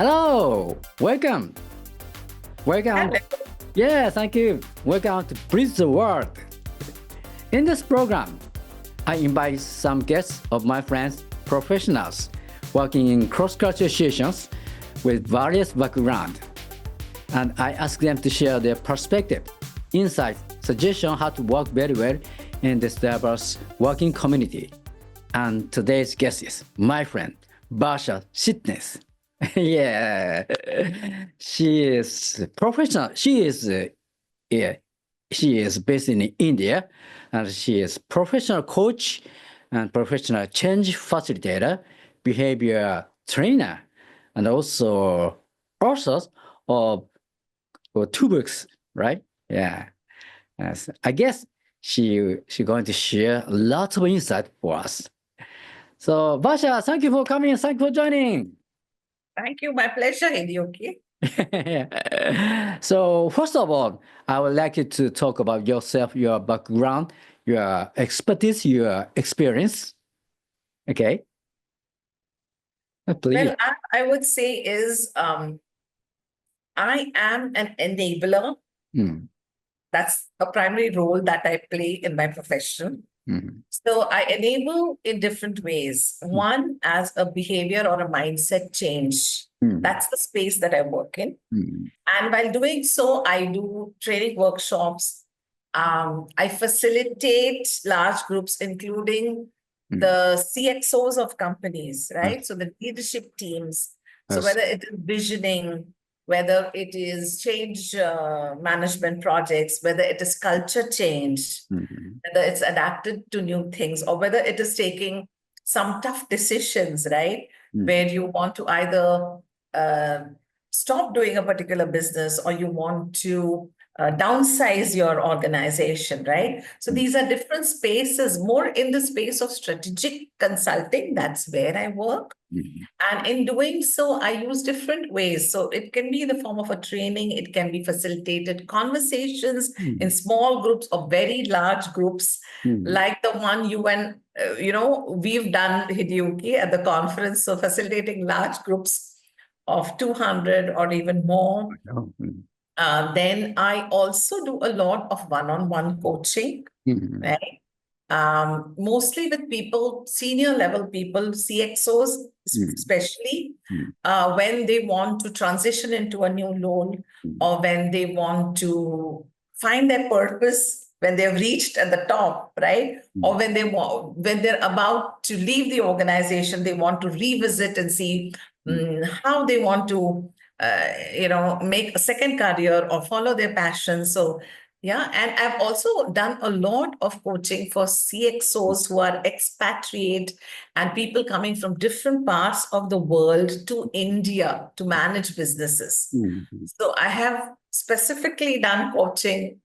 Hello, welcome. Welcome. Hello. Yeah, thank you. Welcome to Bridge the World. In this program, I invite some guests of my friends, professionals working in cross-cultural situations with various backgrounds. And I ask them to share their perspective, insights, suggestions how to work very well in this diverse working community. And today's guest is my friend, Varsha Chitnis. Yeah, she is professional. She is based in India, and she is professional coach and professional change facilitator, behavior trainer, and also author of two books, right? Yeah. Yes. I guess she's going to share lots of insight for us. So, Varsha, thank you for coming and thank you for joining. Thank you. My pleasure, Hideyuki. So, first of all, I would like you to talk about yourself, your background, your expertise, your experience. Okay. Please. Well, I would say is I am an enabler. That's a primary role that I play in my profession. So I enable in different ways. One, as a behavior or a mindset change. That's the space that I work in. And while doing so, I do training workshops. I facilitate large groups, including the CXOs of companies, right? So the leadership teams. So whether it is visioning, whether it is change management projects, whether it is culture change, whether it's adapted to new things, or whether it is taking some tough decisions, right? Where you want to either stop doing a particular business or you want to downsize your organization, right? So these are different spaces, more in the space of strategic consulting. That's where I work. And in doing so, I use different ways. So it can be in the form of a training. It can be facilitated conversations in small groups or very large groups, like the one you and, we've done, Hideyuki, at the conference. So facilitating large groups of 200 or even more. Then I also do a lot of one-on-one coaching, right? Mostly with people, senior level people, CXOs, especially when they want to transition into a new role or when they want to find their purpose when they've reached at the top, right? Or when they're about to leave the organization, they want to revisit and see how they want to make a second career or follow their passion. So yeah, and I've also done a lot of coaching for CXOs who are expatriate and people coming from different parts of the world to India to manage businesses. So I have specifically done coaching,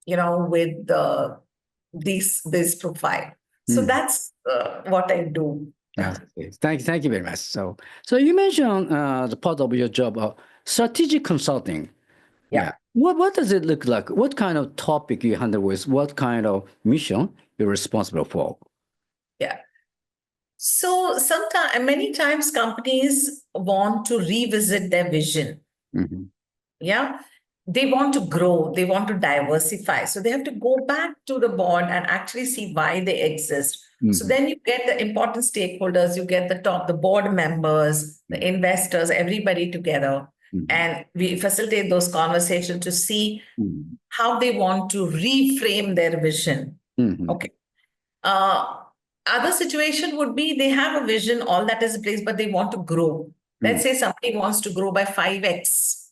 with this profile. So that's what I do. Thank you very much. So you mentioned the part of your job, strategic consulting. Yeah. What does it look like? What kind of topic you handle with? What kind of mission you're responsible for? Yeah. So many times companies want to revisit their vision. Yeah. They want to grow. They want to diversify. So they have to go back to the board and actually see why they exist. So then you get the important stakeholders, you get the board members, the investors, everybody together. And we facilitate those conversations to see how they want to reframe their vision. Okay. Other situation would be they have a vision, all that is in place, but they want to grow. Let's say somebody wants to grow by 5x,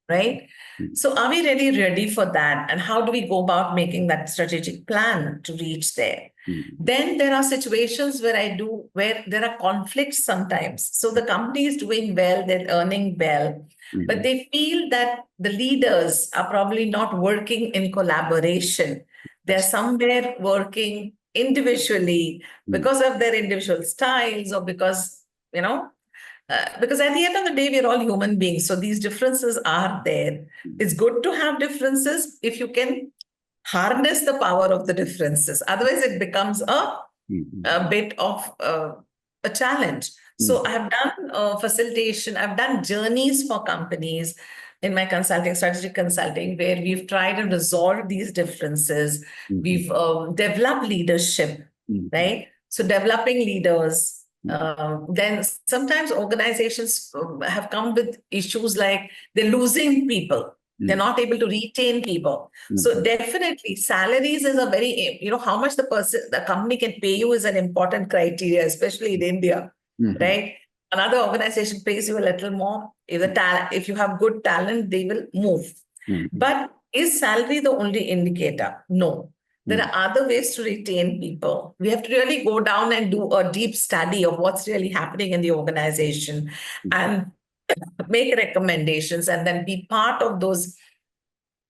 right? So are we really ready for that? And how do we go about making that strategic plan to reach there? Then there are situations where there are conflicts sometimes. So the company is doing well, they're earning well, but they feel that the leaders are probably not working in collaboration. They're somewhere working individually because of their individual styles or because at the end of the day, we're all human beings. So these differences are there. It's good to have differences if you can harness the power of the differences. Otherwise, it becomes a bit of a challenge. So I've done facilitation, I've done journeys for companies in my consulting, strategic consulting, where we've tried to resolve these differences. We've developed leadership, right? So developing leaders. Then sometimes organizations have come with issues like they're losing people. They're not able to retain people. So definitely salaries is a very, how much the company can pay you is an important criteria, especially in India, right? Another organization pays you a little more. If you have good talent, they will move. But is salary the only indicator? No. There are other ways to retain people. We have to really go down and do a deep study of what's really happening in the organization and make recommendations and then be part of those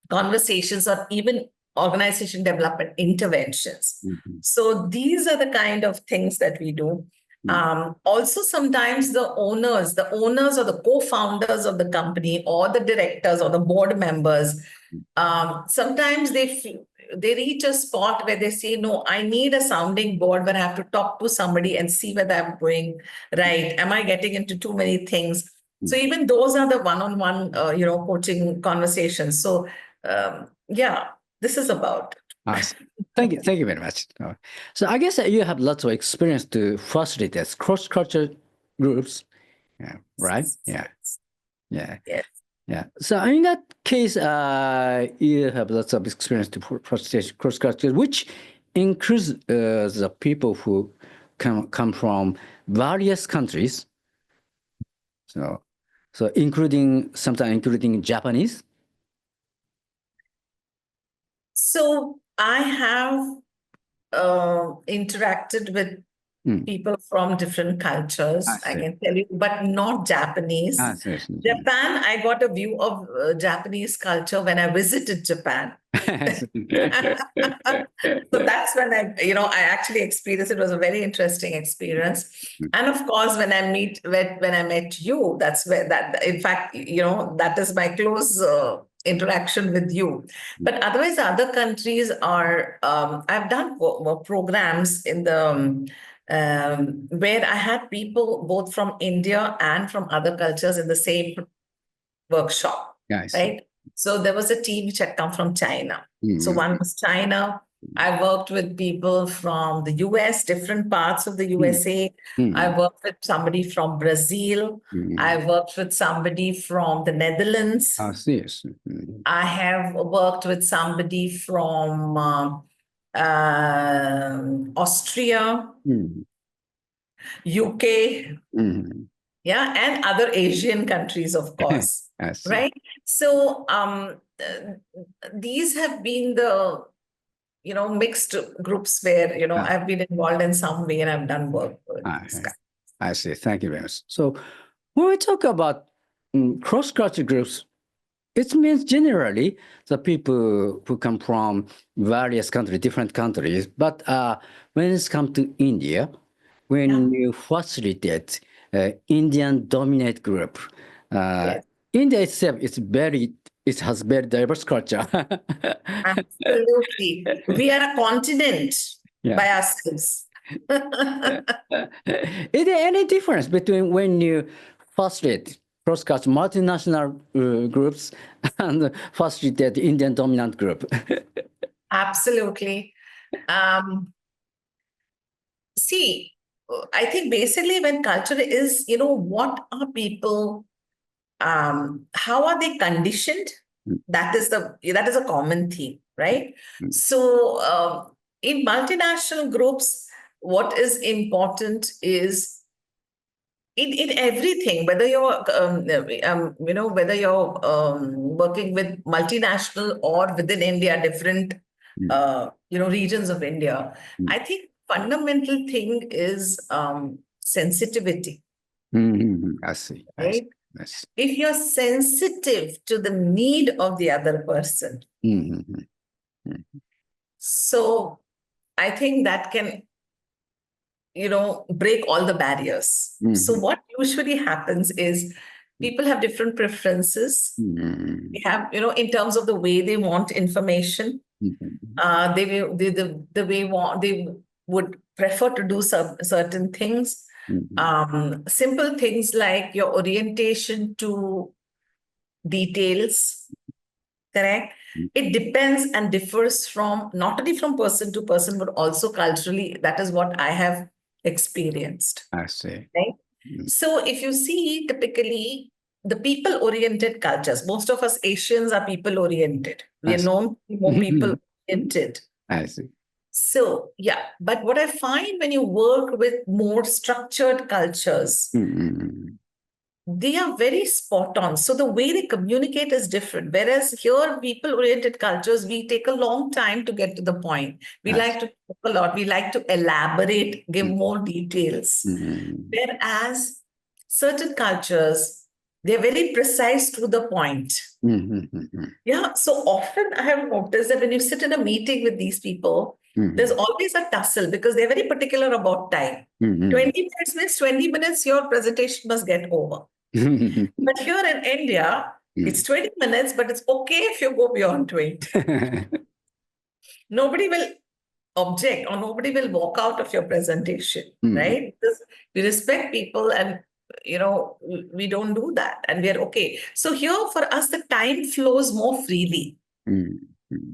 conversations or even organization development interventions. So these are the kind of things that we do. Also, sometimes the owners or the co-founders of the company or the directors or the board members, sometimes they reach a spot where they say, no, I need a sounding board where I have to talk to somebody and see whether I'm going right. Am I getting into too many things? So even those are the one-on-one, coaching conversations. So yeah, this is about. Awesome. Thank you very much. So I guess you have lots of experience to facilitate cross-culture groups, right? Yeah. So in that case, you have lots of experience to facilitate cross-culture, which includes the people who come from various countries. So sometimes including Japanese. So I have interacted with people from different cultures, I can tell you, but not Japanese. Japan, I got a view of Japanese culture when I visited Japan. So that's when I actually experienced it. It was a very interesting experience. And of course, when I met you, that's where in fact, that is my close interaction with you. But otherwise, other countries are, I've done programs in the where I had people both from India and from other cultures in the same workshop, right? So there was a team which had come from China. So one was China. I worked with people from the US, different parts of the USA. I worked with somebody from Brazil. I worked with somebody from the Netherlands. I have worked with somebody from Austria, UK, and other Asian countries, of course, right? So these have been the mixed groups where I've been involved in some way and I've done work with. I see. Thank you very much. So when we talk about cross-culture groups, it means generally the people who come from various countries, different countries. But when it's come to India, when you facilitate Indian dominant group, India itself it has very diverse culture. Absolutely. We are a continent by ourselves. Is there any difference between when you facilitate cross-culture multinational groups and facilitate the Indian dominant group? Absolutely. See, I think basically when culture is, what are people, how are they conditioned? That is a common theme, right? So in multinational groups, what is important is in everything, whether you're working with multinational or within India, different regions of India, I think fundamental thing is sensitivity. I see. Right? If you're sensitive to the need of the other person, so I think that can break all the barriers. So what usually happens is people have different preferences. They have, in terms of the way they want information. They would prefer to do certain things. Simple things like your orientation to details, correct? It depends and differs from not only from person to person, but also culturally. That is what I have experienced. I see. Right? So if you see, typically, the people-oriented cultures, most of us Asians are people-oriented. We are known to be more people-oriented. I see. So, yeah. But what I find when you work with more structured cultures, they are very spot on. So the way they communicate is different. Whereas here, people-oriented cultures, we take a long time to get to the point. We like to talk a lot. We like to elaborate, give more details. Whereas certain cultures, they're very precise to the point. Yeah. So often I have noticed that when you sit in a meeting with these people, there's always a tussle because they're very particular about time. 20 minutes means 20 minutes, your presentation must get over. But here in India, it's 20 minutes, but it's okay if you go beyond 20. Nobody will object or nobody will walk out of your presentation, right? Because we respect people and, we don't do that and we're okay. So here for us, the time flows more freely.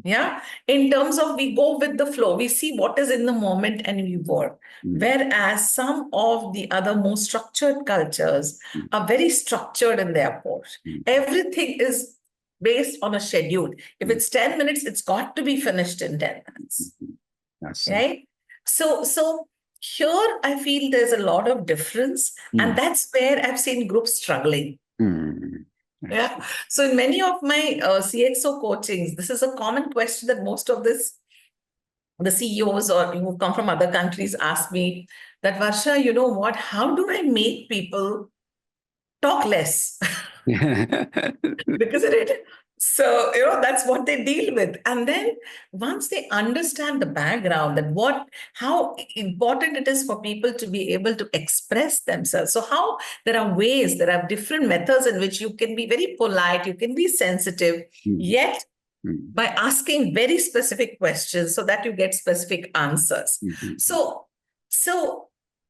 Yeah. In terms of we go with the flow, we see what is in the moment and we work. Whereas some of the other more structured cultures are very structured in their approach. Everything is based on a schedule. If it's 10 minutes, it's got to be finished in 10 minutes. Right? So here I feel there's a lot of difference. And that's where I've seen groups struggling. Yeah. So in many of my CXO coachings, this is a common question that most of the CEOs or who come from other countries ask me that, Varsha, you know what? How do I make people talk less? Because so, that's what they deal with. And then once they understand the background that how important it is for people to be able to express themselves. So how there are different methods in which you can be very polite, you can be sensitive, yet by asking very specific questions so that you get specific answers. So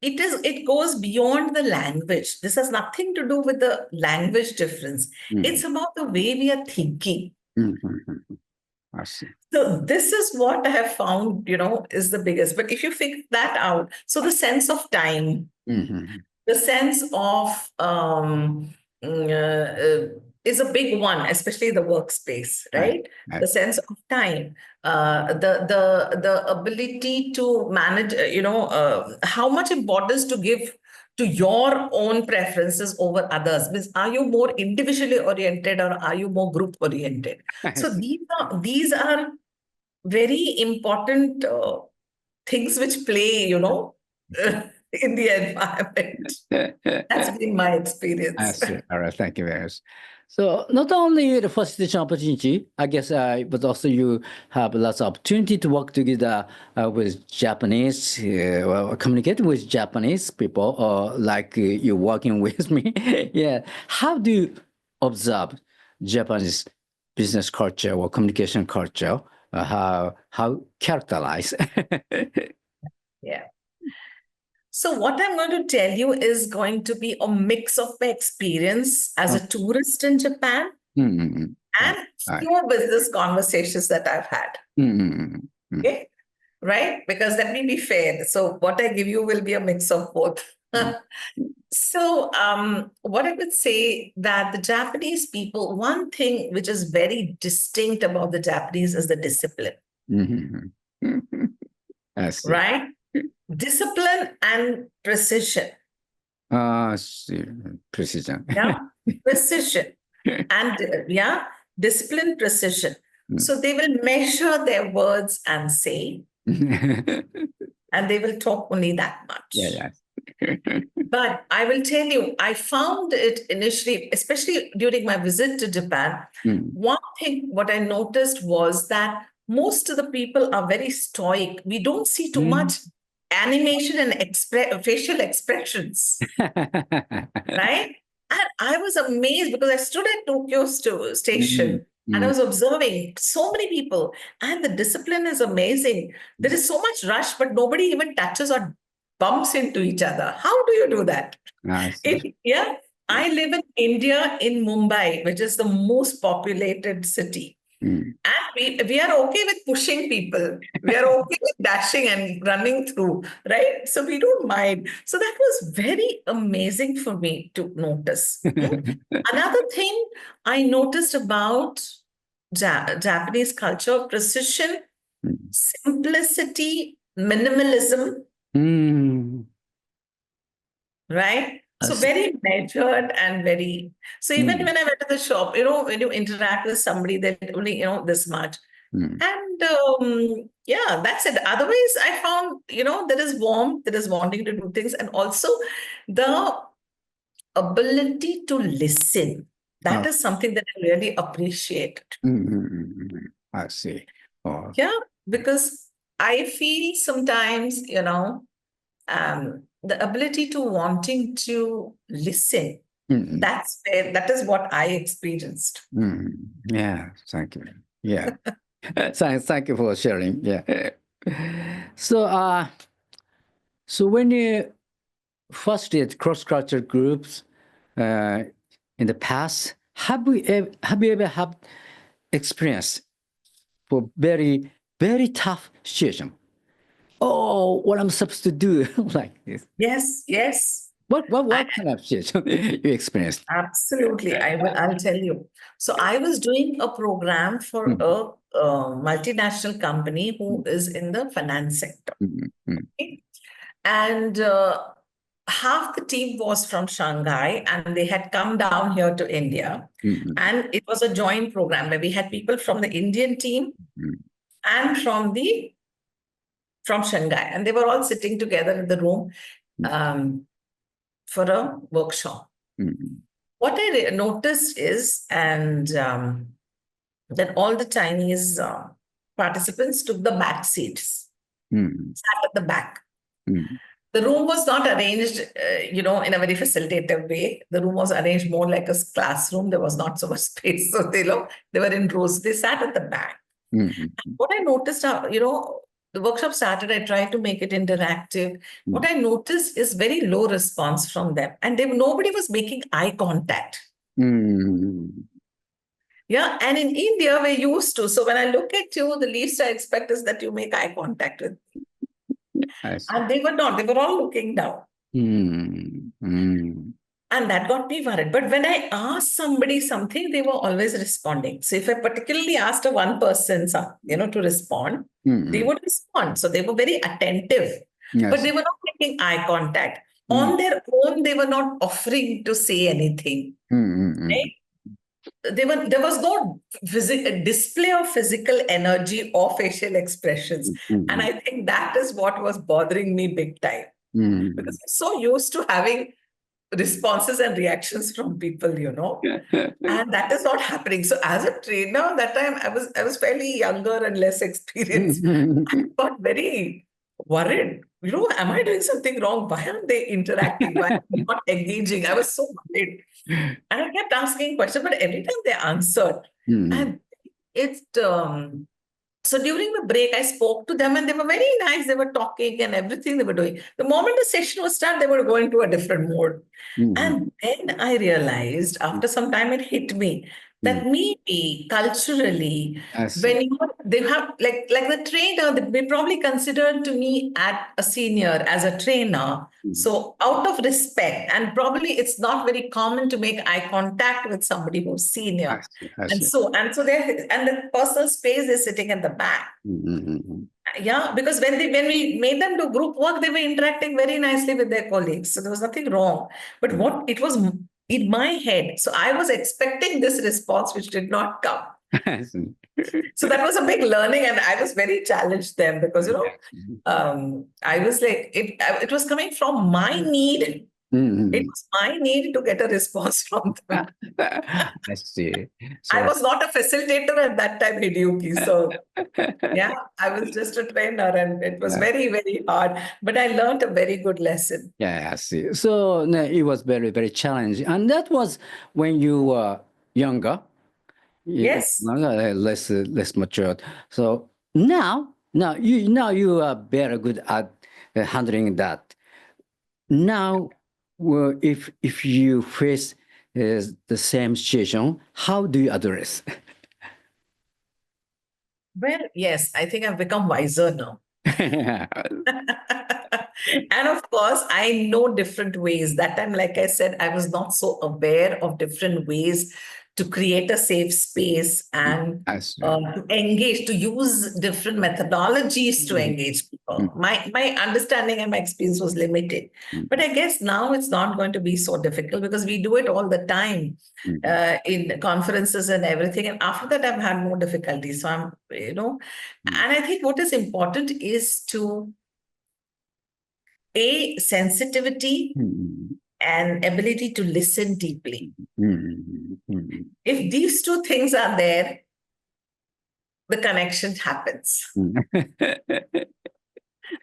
it goes beyond the language. This has nothing to do with the language difference. It's about the way we are thinking. I see. So this is what I have found, is the biggest. But if you figure that out, so the sense of time, the sense of is a big one, especially the workspace, right? The sense of time, the ability to manage, how much importance to give to your own preferences over others. Means, are you more individually oriented or are you more group oriented? So these are very important things which play, in the environment. That's been my experience. I see. All right. Thank you very much. So not only the facilitation opportunity, I guess, but also you have lots of opportunity to work together with Japanese, communicate with Japanese people, like you're working with me. Yeah. How do you observe Japanese business culture or communication culture? How characterize? Yeah. So what I'm going to tell you is going to be a mix of my experience as a tourist in Japan and few business conversations that I've had. Okay, right? Because let me be fair. So what I give you will be a mix of both. So what I would say that the Japanese people, one thing which is very distinct about the Japanese is the discipline. I see. Right? Discipline and precision. Precision. Yeah, precision. And discipline, precision. So they will measure their words and say, and they will talk only that much. Yeah. But I will tell you, I found it initially, especially during my visit to Japan, one thing what I noticed was that most of the people are very stoic. We don't see too much animation and facial expressions, right? And I was amazed because I stood at Tokyo station and I was observing so many people and the discipline is amazing. There is so much rush, but nobody even touches or bumps into each other. How do you do that? Yeah, I live in India, in Mumbai, which is the most populated city. And we are okay with pushing people. We are okay with dashing and running through, right? So we don't mind. So that was very amazing for me to notice. Another thing I noticed about Japanese culture: precision, simplicity, minimalism. Right? So very measured and very, so even when I went to the shop, when you interact with somebody, that only, this much. And yeah, that's it. Otherwise, I found, there is warmth, there is wanting to do things, and also the ability to listen. That is something that I really appreciated. I see. Yeah, because I feel sometimes, the ability to wanting to listen. That is what I experienced. Yeah, thank you. Yeah. Thank you for sharing. Yeah. So so when you first did cross-cultural groups in the past, have you ever had experience for very, very tough situation? Oh, what I'm supposed to do like this? Yes. What kind of situation you experienced? Absolutely. I'll tell you. So I was doing a program for a multinational company who is in the finance sector. Okay? And half the team was from Shanghai, and they had come down here to India. And it was a joint program where we had people from the Indian team and from Shanghai, and they were all sitting together in the room for a workshop. What I noticed is, and that all the Chinese participants took the back seats, sat at the back. The room was not arranged, in a very facilitative way. The room was arranged more like a classroom. There was not so much space. So they were in rows. They sat at the back. What I noticed, the workshop started, I tried to make it interactive. What I noticed is very low response from them. And nobody was making eye contact. Yeah, and in India, we're used to. So when I look at you, the least I expect is that you make eye contact with me. And they were not. They were all looking down. And that got me worried. But when I asked somebody something, they were always responding. So if I particularly asked one person, to respond, they would respond. So they were very attentive. But they were not making eye contact. On their own, they were not offering to say anything. Right? There was no display of physical energy or facial expressions. And I think that is what was bothering me big time. Because I'm so used to having responses and reactions from people, and that is not happening. So as a trainer, that time I was fairly younger and less experienced. I got very worried. Am I doing something wrong? Why aren't they interacting? Why are they not engaging? I was so worried. And I kept asking questions, but every time they answered. And it's so during the break, I spoke to them and they were very nice. They were talking and everything they were doing. The moment the session was started, they were going to a different mode. And then I realized, after some time, it hit me that maybe culturally, when they have like the trainer, they probably considered to me at a senior as a trainer. So out of respect, and probably it's not very common to make eye contact with somebody who's senior. And so the personal space is sitting at the back. Yeah, because when we made them do group work, they were interacting very nicely with their colleagues. So there was nothing wrong. But what it was in my head, so I was expecting this response, which did not come. So that was a big learning, and I was very challenged then because I was like, it was coming from my need. It was my need to get a response from them. I see. So, I was not a facilitator at that time, Hideyuki. So yeah, I was just a trainer, and it was very, very hard. But I learned a very good lesson. Yeah, I see. So it was very, very challenging. And that was when you were younger. Yes. Less matured. So now you are very good at handling that. now, if you face the same situation, how do you address? Well, yes, I think I've become wiser now. And of course, I know different ways. That time, like I said, I was not so aware of different ways to create a safe space and to engage, to use different methodologies to engage people. My understanding and my experience was limited. But I guess now it's not going to be so difficult because we do it all the time in conferences and everything. And after that, I've had more difficulty. So and I think what is important is to sensitivity and ability to listen deeply. If these two things are there, the connection happens.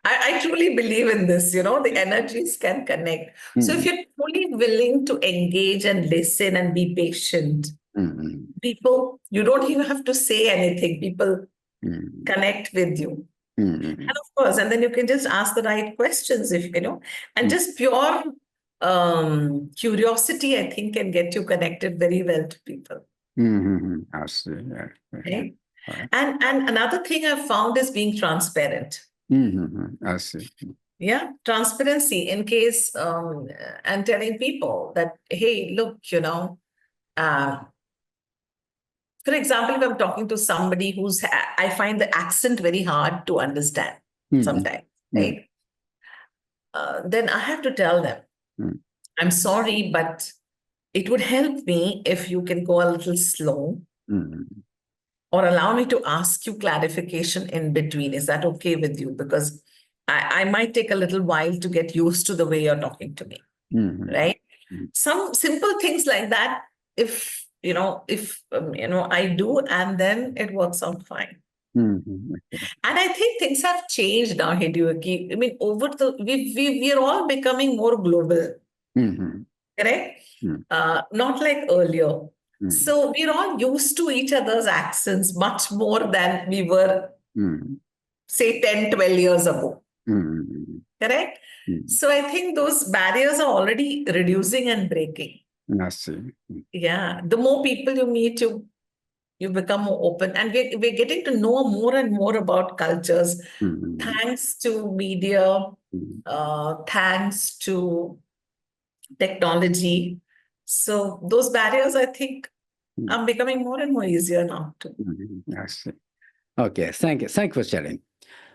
I truly believe in this, the energies can connect. So if you're truly willing to engage and listen and be patient, people, you don't even have to say anything. People connect with you. And of course, and then you can just ask the right questions, and just pure curiosity, I think, can get you connected very well to people. I see. Yeah. Okay? And another thing I've found is being transparent. I see. Yeah, transparency in case and telling people that, hey, look, for example, if I'm talking to somebody I find the accent very hard to understand sometimes, right? Then I have to tell them, I'm sorry, but it would help me if you can go a little slow or allow me to ask you clarification in between. Is that okay with you? Because I might take a little while to get used to the way you're talking to me, right? Some simple things like that, if I do, and then it works out fine. And I think things have changed now, Hideyuki. I mean, we are all becoming more global, correct? Not like earlier. So we're all used to each other's accents much more than we were, say, 10, 12 years ago. Correct? So I think those barriers are already reducing and breaking. I see. Yeah. The more people you meet, you become more open. And we're getting to know more and more about cultures, thanks to media, thanks to technology. So those barriers, I think, are becoming more and more easier now too. I see. Okay, thank you. Thank you for sharing.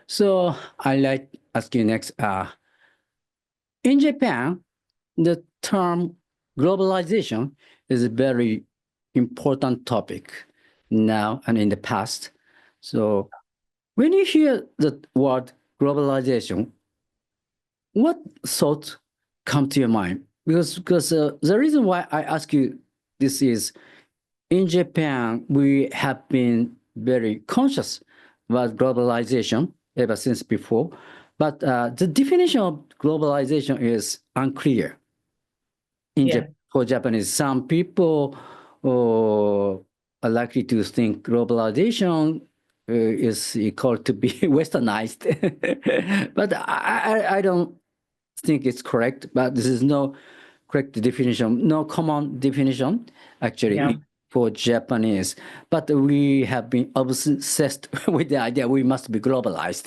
So I'd like to ask you next. In Japan, the term globalization is a very important topic now and in the past. So when you hear the word globalization, what thoughts come to your mind? Because the reason why I ask you this is, in Japan, we have been very conscious about globalization ever since before, but the definition of globalization is unclear. For Japanese, some people are likely to think globalization is equal to be westernized, but I don't think it's correct. But this is no correct definition, no common definition actually for Japanese. But we have been obsessed with the idea we must be globalized.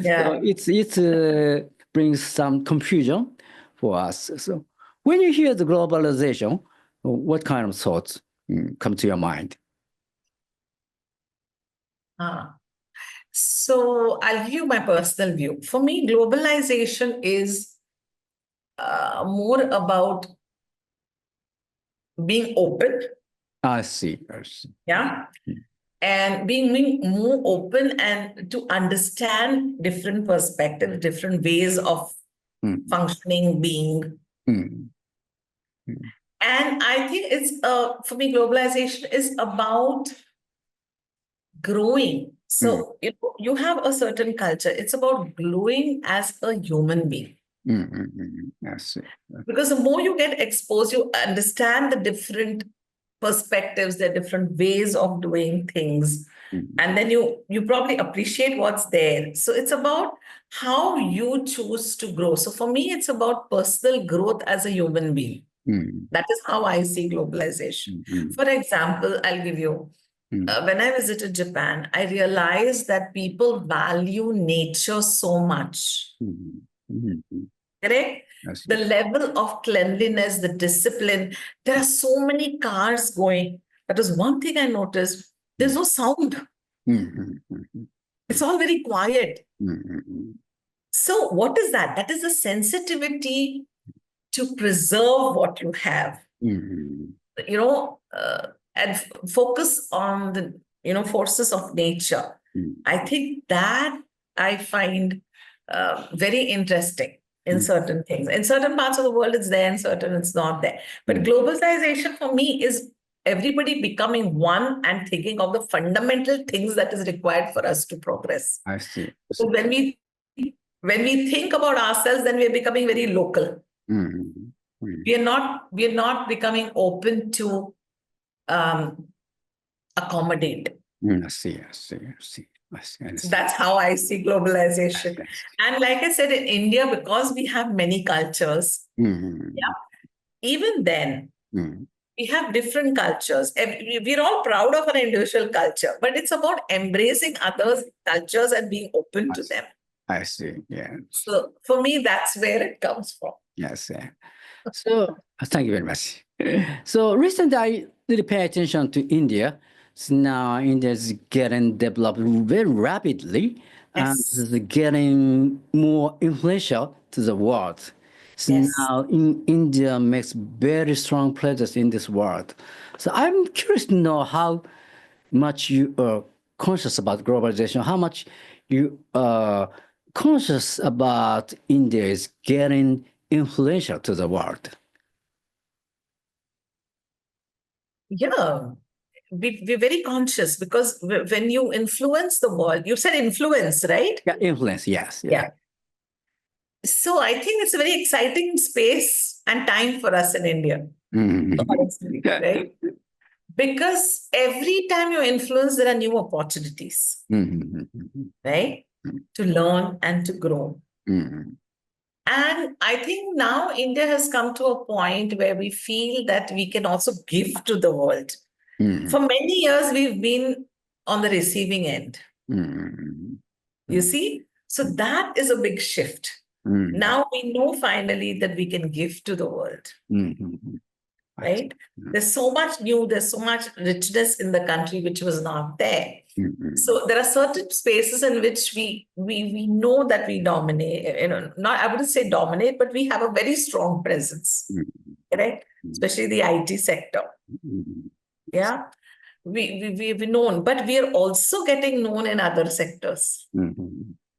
So it brings some confusion for us. So when you hear the globalization, what kind of thoughts come to your mind? So I'll give you my personal view. For me, globalization is more about being open. I see. Yeah. And being more open and to understand different perspectives, different ways of functioning, being. And I think it's, for me, globalization is about growing. So you have a certain culture. It's about growing as a human being. I see. Because the more you get exposed, you understand the different perspectives, there are different ways of doing things. And then you probably appreciate what's there. So it's about how you choose to grow. So for me, it's about personal growth as a human being. That is how I see globalization. For example, I'll give you, when I visited Japan, I realized that people value nature so much. Correct? The level of cleanliness, the discipline. There are so many cars going. That was one thing I noticed. There's no sound. It's all very quiet. So what is that? That is a sensitivity to preserve what you have. And focus on the forces of nature. I think that I find very interesting in certain things. In certain parts of the world, it's there, and certain it's not there. But globalization for me is everybody becoming one and thinking of the fundamental things that is required for us to progress. I see. So when we think about ourselves, then we are becoming very local. We are not becoming open to accommodate. I see. So that's how I see globalization. And like I said, in India, because we have many cultures, even then, we have different cultures. We're all proud of our individual culture, but it's about embracing others' cultures and being open to them. I see. Yeah. So for me, that's where it comes from. Yes. So thank you very much. So recently, I really pay attention to India. So now India is getting developed very rapidly and is getting more influential to the world. So now India makes very strong presence in this world. So I'm curious to know how much you are conscious about globalization, how much you are conscious about India is getting influential to the world. Yeah, we're very conscious because when you influence the world, you said influence, right? Yeah, influence, yes. Yeah. So I think it's a very exciting space and time for us in India, honestly, right? Because every time you influence, there are new opportunities, right? To learn and to grow. And I think now India has come to a point where we feel that we can also give to the world. For many years, we've been on the receiving end. You see? So that is a big shift. Now we know finally that we can give to the world. Right? There's so much new, there's so much richness in the country which was not there. So there are certain spaces in which we know that we dominate, not, I wouldn't say dominate, but we have a very strong presence, right? Especially the IT sector. Yeah. We've known, but we are also getting known in other sectors,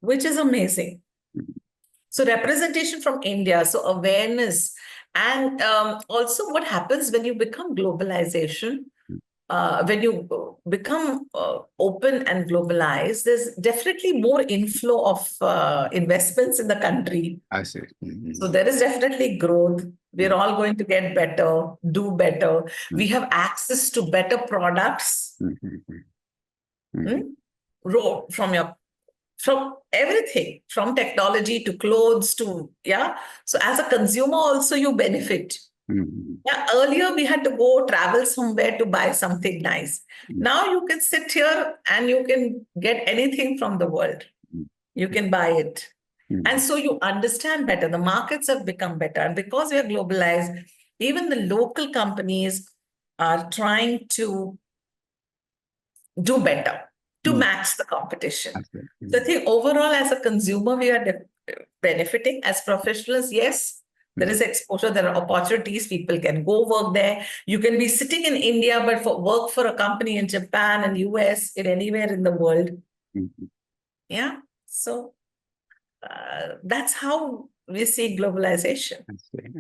which is amazing. So representation from India, so awareness, and also what happens when you become globalization, when you become open and globalized, there's definitely more inflow of investments in the country. I see. So there is definitely growth. We're all going to get better, do better. We have access to better products. From everything, from technology to clothes to, So as a consumer also you benefit. Earlier we had to go travel somewhere to buy something nice. Now you can sit here and you can get anything from the world. You can buy it. And so you understand better. The markets have become better. And because we are globalized, even the local companies are trying to do better to match the competition. So I think overall, as a consumer, we are benefiting. As professionals, yes, there is exposure, there are opportunities, people can go work there. You can be sitting in India, but work for a company in Japan and US, in anywhere in the world. Yeah, so that's how we see globalization.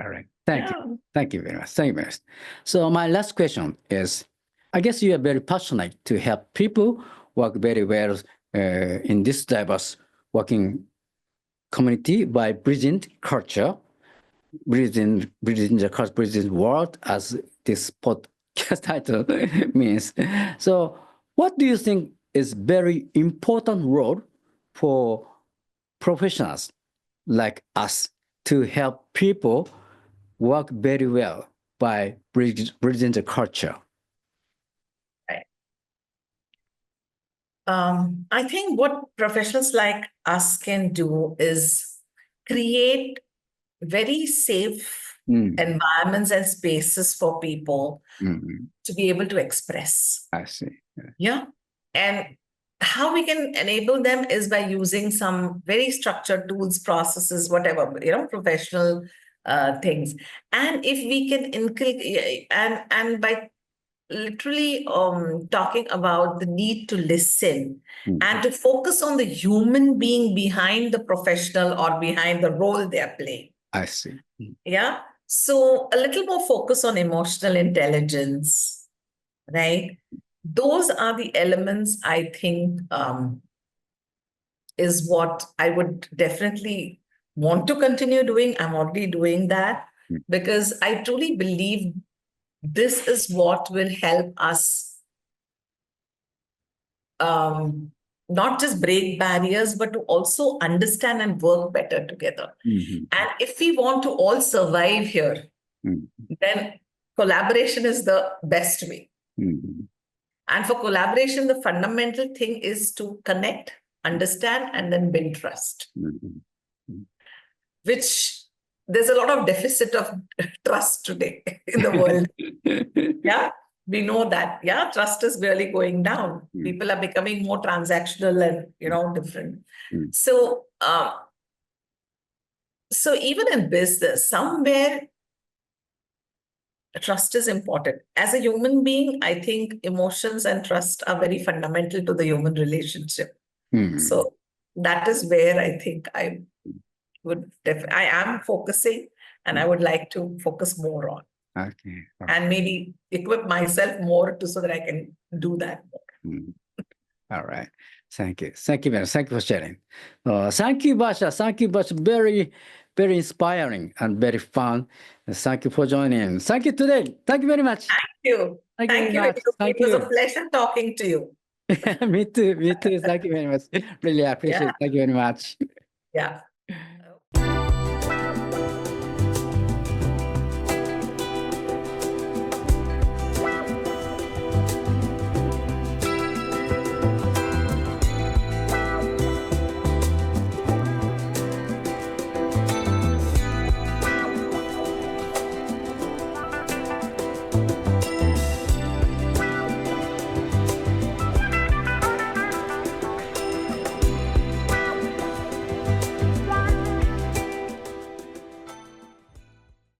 All right, thank you. Thank you very much. Thank you very much. So my last question is, I guess you are very passionate to help people work very well in this diverse working community by bridging culture, bridging the world, as this podcast title means. So, what do you think is very important role for professionals like us to help people work very well by bridging the culture? Right. I think what professionals like us can do is create very safe environments and spaces for people to be able to express. I see. Yeah. And how we can enable them is by using some very structured tools, processes, whatever, professional things. And if we can inculcate, and by literally talking about the need to listen and to focus on the human being behind the professional or behind the role they're playing. I see. Yeah. So a little more focus on emotional intelligence, right? Those are the elements I think is what I would definitely want to continue doing. I'm already doing that because I truly believe this is what will help us not just break barriers, but to also understand and work better together. And if we want to all survive here, then collaboration is the best way. And for collaboration, the fundamental thing is to connect, understand, and then build trust, which there's a lot of deficit of trust today in the world. Yeah, we know that. Yeah, trust is really going down. People are becoming more transactional and, different. So, so even in business, somewhere trust is important. As a human being, I think emotions and trust are very fundamental to the human relationship. So that is where I think I am focusing, and I would like to focus more on. Okay. And maybe equip myself more so that I can do that more. All right. Thank you. Thank you, man. Thank you for sharing. Thank you, Varsha. Thank you, Varsha. Very, very inspiring and very fun. Thank you for joining. Thank you today. Thank you very much. Thank you. Thank you very much. It was a pleasure talking to you. Me too. Me too. Thank you very much. Really appreciate it. Thank you very much. Yeah.